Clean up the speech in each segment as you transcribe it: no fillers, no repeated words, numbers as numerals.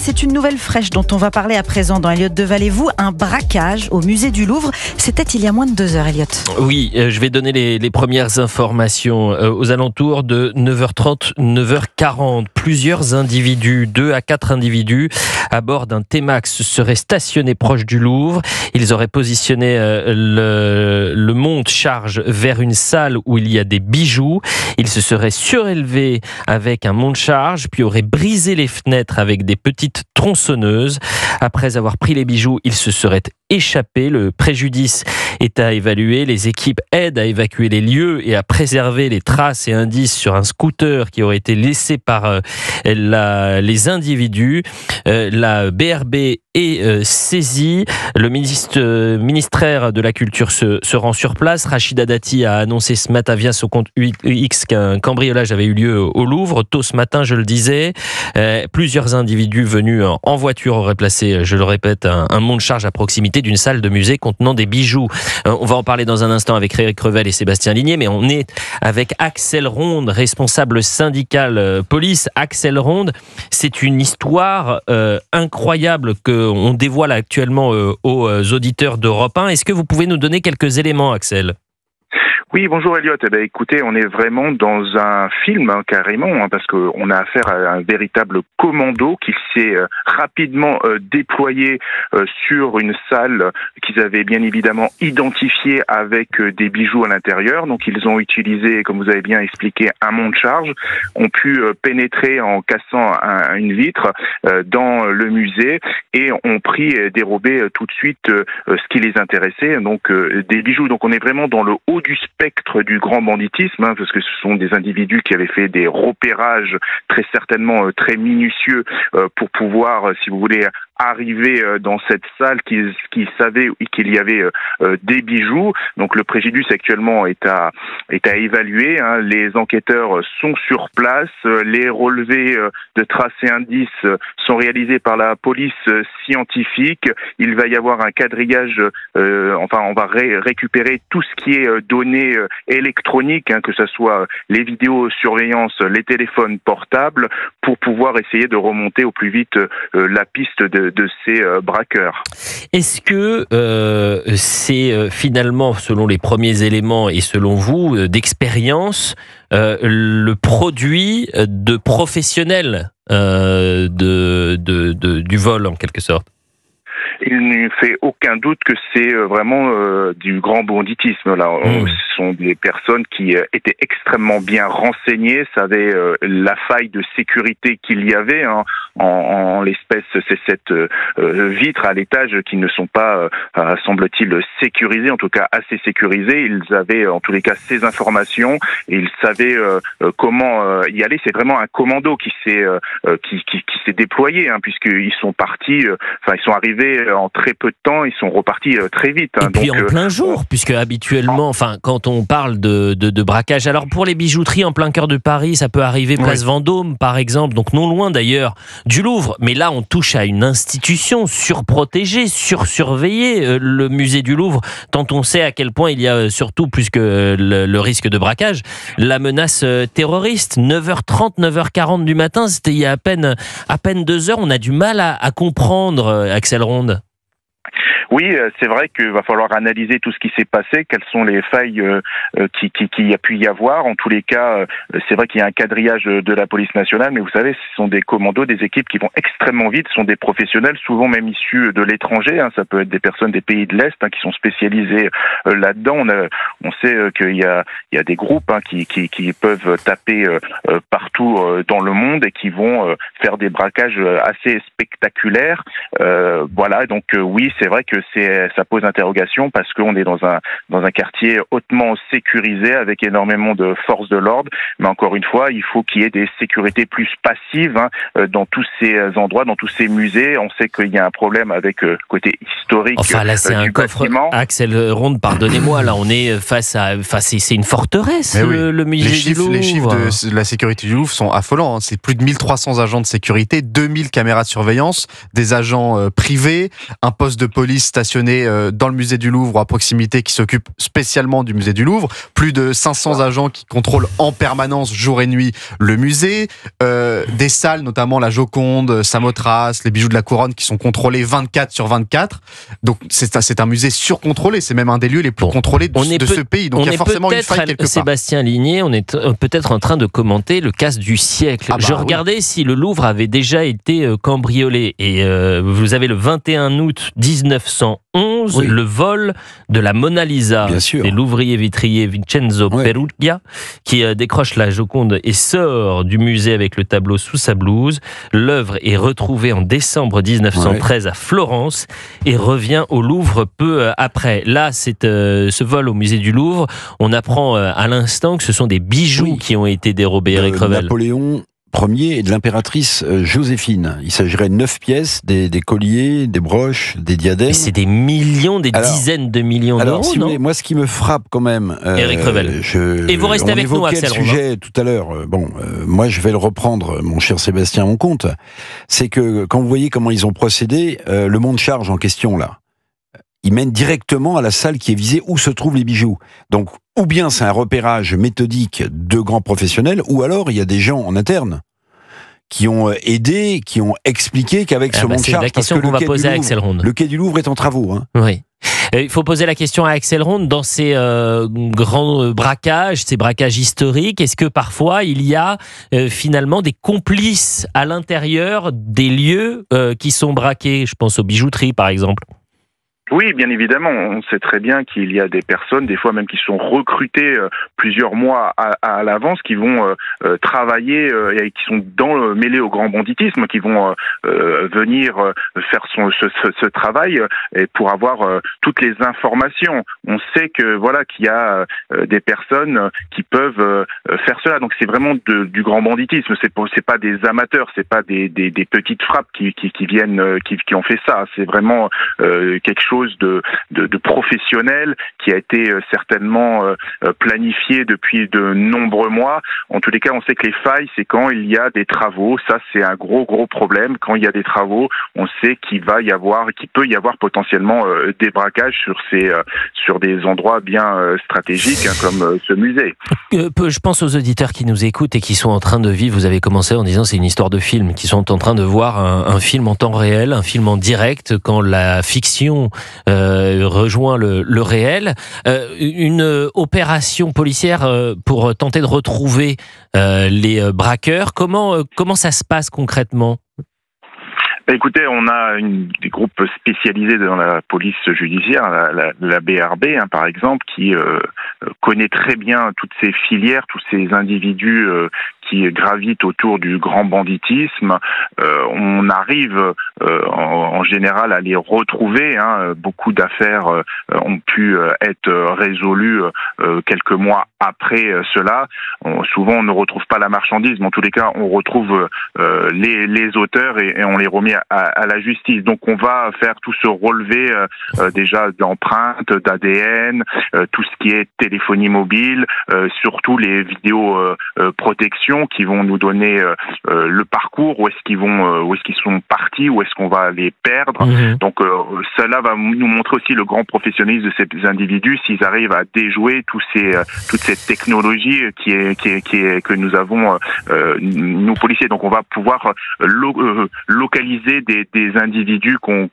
c'est une nouvelle fraîche dont on va parler à présent dans Elliott Devallez-vous, un braquage au musée du Louvre. C'était il y a moins de 2 heures, Elliott. Oui, je vais donner les premières informations. Aux alentours de 9h30, 9h40, plusieurs individus, 2 à 4 individus, à bord d'un T-Max seraient stationnés proche du Louvre. Ils auraient positionné le monte-charge vers une salle où il y a des bijoux. Ils se seraient surélevés avec un monte-charge, puis auraient brisé les fenêtres avec des petites tronçonneuses. Après avoir pris les bijoux, ils se seraient échappés. Le préjudice est à évaluer. Les équipes aident à évacuer les lieux et à préserver les traces et indices sur un scooter qui aurait été laissé par les individus. La BRB est saisie. Le ministère de la Culture se rend sur place. Rachida Dati a annoncé ce matin via son compte X qu'un cambriolage avait eu lieu au Louvre. Tôt ce matin, je le disais, plusieurs individus venus en voiture auraient placé, je le répète, un monte-charge à proximité d'une salle de musée contenant des bijoux. On va en parler dans un instant avec Eric Revel et Sébastien Ligné, mais on est avec Axel Ronde, responsable syndical police. Axel Ronde, c'est une histoire incroyable qu'on dévoile actuellement aux auditeurs d'Europe 1. Est-ce que vous pouvez nous donner quelques éléments, Axel ? Oui, bonjour Elliott. Écoutez, on est vraiment dans un film carrément, parce qu'on a affaire à un véritable commando qui s'est rapidement déployé sur une salle qu'ils avaient bien évidemment identifiée avec des bijoux à l'intérieur. Donc ils ont utilisé, comme vous avez bien expliqué, un monte-charge, ont pu pénétrer en cassant une vitre dans le musée et ont pris et dérobé tout de suite ce qui les intéressait, donc des bijoux. Donc on est vraiment dans le haut du spectre du grand banditisme, parce que ce sont des individus qui avaient fait des repérages très certainement très minutieux pour pouvoir, si vous voulez, arriver dans cette salle qui savait qu'il y avait des bijoux. Donc le préjudice actuellement est à évaluer. Les enquêteurs sont sur place. Les relevés de traces et indices sont réalisés par la police scientifique. Il va y avoir un quadrillage. On va récupérer tout ce qui est données électroniques, que ce soit les vidéosurveillances, les téléphones portables, pour pouvoir essayer de remonter au plus vite la piste de ces braqueurs. Est-ce que c'est finalement, selon les premiers éléments et selon vous, d'expérience, le produit de professionnels du vol en quelque sorte ? Il ne fait aucun doute que c'est vraiment du grand banditisme. Là, ce sont des personnes qui étaient extrêmement bien renseignées, savaient la faille de sécurité qu'il y avait. En l'espèce, c'est cette vitre à l'étage qui ne sont pas, semble-t-il, sécurisées, en tout cas assez sécurisées. Ils avaient en tous les cas ces informations et ils savaient comment y aller. C'est vraiment un commando qui s'est déployé, puisqu'ils sont partis, ils sont arrivés en très peu de temps, ils sont repartis très vite. Et puis en plein jour, puisque habituellement, quand on parle de braquage, alors pour les bijouteries en plein cœur de Paris, ça peut arriver place Vendôme, par exemple, donc non loin d'ailleurs du Louvre. Mais là, on touche à une institution surprotégée, sursurveillée, le musée du Louvre, tant on sait à quel point il y a surtout, plus que le risque de braquage, la menace terroriste. 9h30, 9h40 du matin, c'était il y a à peine 2 heures. On a du mal à comprendre, Axel Ronde. Oui, c'est vrai qu'il va falloir analyser tout ce qui s'est passé, quelles sont les failles qui a pu y avoir. En tous les cas, c'est vrai qu'il y a un quadrillage de la police nationale, mais vous savez, ce sont des commandos, des équipes qui vont extrêmement vite, ce sont des professionnels, souvent même issus de l'étranger. Ça peut être des personnes des pays de l'Est qui sont spécialisés là-dedans. On sait qu'il y a des groupes qui peuvent taper partout dans le monde et qui vont faire des braquages assez spectaculaires. Voilà, donc oui, c'est vrai que ça pose interrogation parce qu'on est dans un quartier hautement sécurisé avec énormément de forces de l'ordre. Mais encore une fois, il faut qu'il y ait des sécurités plus passives dans tous ces endroits, dans tous ces musées. On sait qu'il y a un problème avec le côté historique. Enfin là, c'est un coffre. Bâtiment. Axel Ronde, pardonnez-moi, là on est c'est une forteresse, le musée du Louvre. Les chiffres de la sécurité du Louvre sont affolants. C'est plus de 1300 agents de sécurité, 2000 caméras de surveillance, des agents privés, un poste de police police stationnés dans le musée du Louvre ou à proximité qui s'occupent spécialement du musée du Louvre. Plus de 500 agents qui contrôlent en permanence, jour et nuit, le musée. Des salles, notamment la Joconde, Samothrace, les bijoux de la couronne qui sont contrôlés 24/24. Donc c'est un musée surcontrôlé. C'est même un des lieux les plus contrôlés de ce pays. Donc il y a forcément une faille quelque part. Sébastien Ligné, on est peut-être en train de commenter le casse du siècle. Je regardais si le Louvre avait déjà été cambriolé. Et vous avez le 21 août 1911, le vol de la Mona Lisa. C'est l'ouvrier vitrier Vincenzo Perugia qui décroche la Joconde et sort du musée avec le tableau sous sa blouse. L'œuvre est retrouvée en décembre 1913 à Florence et revient au Louvre peu après. Là, c'est ce vol au musée du Louvre. On apprend à l'instant que ce sont des bijoux qui ont été dérobés, Eric Revel. Napoléon Ier et de l'impératrice Joséphine. Il s'agirait de 9 pièces, des colliers, des broches, des diadèmes. Et c'est des millions, dizaines de millions d'euros, si vous voulez, moi, ce qui me frappe quand même... Eric Revel. Et vous restez avec nous, Axel Ronde. Le sujet tout à l'heure. Moi, je vais le reprendre, mon cher Sébastien, à mon compte. C'est que, quand vous voyez comment ils ont procédé, le monte charge en question, là, il mène directement à la salle qui est visée où se trouvent les bijoux. Donc, ou bien c'est un repérage méthodique de grands professionnels, ou alors il y a des gens en interne qui ont aidé, qui ont expliqué qu'avec ce monte charge... C'est la question qu'on va poser à Axel Ronde. Le quai du Louvre est en travaux. Oui. Il faut poser la question à Axel Ronde, dans ces grands braquages, ces braquages historiques, est-ce que parfois il y a finalement des complices à l'intérieur des lieux qui sont braqués? Je pense aux bijouteries par exemple. Oui, bien évidemment. On sait très bien qu'il y a des personnes, des fois même qui sont recrutées plusieurs mois à l'avance, qui vont travailler et qui sont mêlés au grand banditisme, qui vont venir faire ce travail et pour avoir toutes les informations. On sait que qu'il y a des personnes qui peuvent faire cela. Donc c'est vraiment du grand banditisme. C'est pas des amateurs, c'est pas des petites frappes qui viennent qui ont fait ça. C'est vraiment quelque chose de professionnel qui a été certainement planifié depuis de nombreux mois. En tous les cas, on sait que les failles, c'est quand il y a des travaux. Ça, c'est un gros problème. Quand il y a des travaux, on sait qu'il peut y avoir potentiellement des braquages sur des endroits bien stratégiques comme ce musée. Je pense aux auditeurs qui nous écoutent et qui sont en train de vivre. Vous avez commencé en disant c'est une histoire de film, qui sont en train de voir un film en temps réel, un film en direct, quand la fiction rejoint le réel. Une opération policière pour tenter de retrouver les braqueurs. Comment ça se passe concrètement ? Écoutez, on a des groupes spécialisés dans la police judiciaire, la BRB par exemple, qui connaît très bien toutes ces filières, tous ces individus qui gravitent autour du grand banditisme. On arrive en général à les retrouver. Beaucoup d'affaires ont pu être résolues quelques mois après cela. Souvent, on ne retrouve pas la marchandise, mais en tous les cas, on retrouve les auteurs et on les remet à la justice. Donc, on va faire tout ce relevé déjà d'empreintes, d'ADN, tout ce qui est téléphonie mobile, surtout les vidéos protection qui vont nous donner le parcours, où est-ce qu'ils sont partis, où est-ce qu'on va les perdre. Donc cela va nous montrer aussi le grand professionnalisme de ces individus, s'ils arrivent à déjouer toute cette technologie que nous avons nous policiers. Donc on va pouvoir localiser des individus qu'on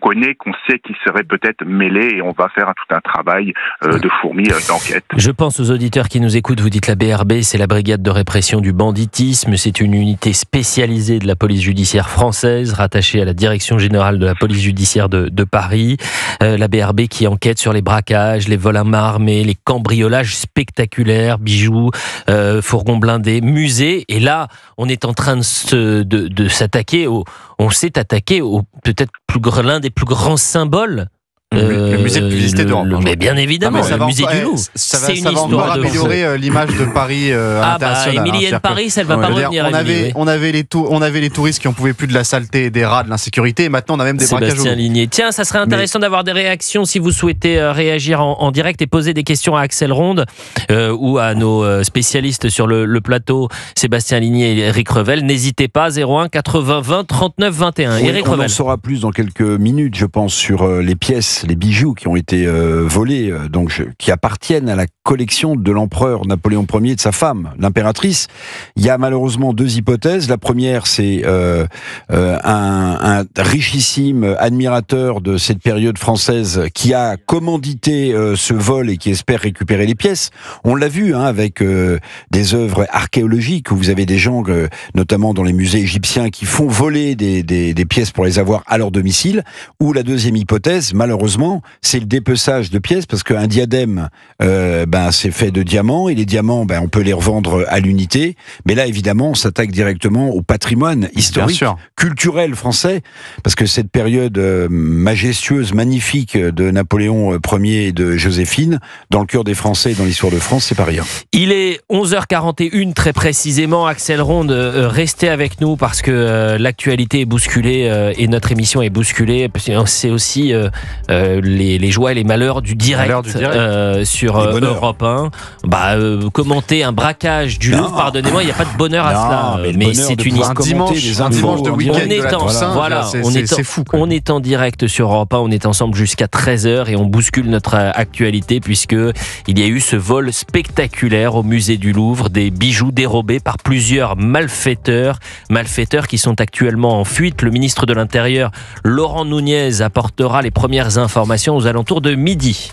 connaît, qu'on sait qui seraient peut-être mêlés, et on va faire tout un travail de fourmi d'enquête. Je pense aux auditeurs qui nous écoutent. Vous dites la BRB, c'est la Brigade de répression du banditisme. C'est une unité spécialisée de la police judiciaire française, rattachée à la direction générale de la police judiciaire de Paris. La BRB qui enquête sur les braquages, les vols à main armée, les cambriolages spectaculaires, bijoux, fourgons blindés, musées. Et là, on est en train de s'attaquer on s'est attaqué au peut-être l'un des plus grands symboles Le musée de publicité d'Europe. Mais bien évidemment, le musée du Louvre. Ça C'est une va encore histoire de améliorer l'image de Paris internationale. Emilienne Paris, elle va pas revenir. On avait les touristes qui en pouvaient plus de la saleté et des rats, de l'insécurité, et maintenant on a même des braquages au Sébastien Ligné. Tiens, ça serait intéressant d'avoir des réactions si vous souhaitez réagir en direct et poser des questions à Axel Ronde ou à nos spécialistes sur le plateau, Sébastien Ligné et Eric Revel. N'hésitez pas, 01 80 20 39 21. Eric On Revel. en saura plus dans quelques minutes, je pense, sur les pièces, les bijoux qui ont été volés, qui appartiennent à la collection de l'empereur Napoléon Ier et de sa femme, l'impératrice. Il y a malheureusement deux hypothèses. La première, c'est un richissime admirateur de cette période française qui a commandité ce vol et qui espère récupérer les pièces. On l'a vu avec des œuvres archéologiques où vous avez des gens, notamment dans les musées égyptiens, qui font voler des pièces pour les avoir à leur domicile. Ou la deuxième hypothèse, malheureusement, c'est le dépeçage de pièces, parce qu'un diadème, c'est fait de diamants, et les diamants, on peut les revendre à l'unité. Mais là, évidemment, on s'attaque directement au patrimoine historique, culturel français, parce que cette période majestueuse, magnifique de Napoléon Ier et de Joséphine, dans le cœur des Français et dans l'histoire de France, c'est pas rien. Il est 11h41 très précisément. Axel Ronde, restez avec nous parce que l'actualité est bousculée et notre émission est bousculée. C'est aussi les joies et les malheurs du direct, sur Europe 1. Commenter un braquage du Louvre, pardonnez-moi, il n'y a pas de bonheur à cela. Mais c'est une histoire. Un dimanche de week-end. C'est fou. On est en direct sur Europe 1, on est ensemble jusqu'à 13h et on bouscule notre actualité puisque il y a eu ce vol spectaculaire au musée du Louvre, des bijoux dérobés par plusieurs malfaiteurs qui sont actuellement en fuite. Le ministre de l'Intérieur, Laurent Nunez, apportera les premières informations aux alentours de midi.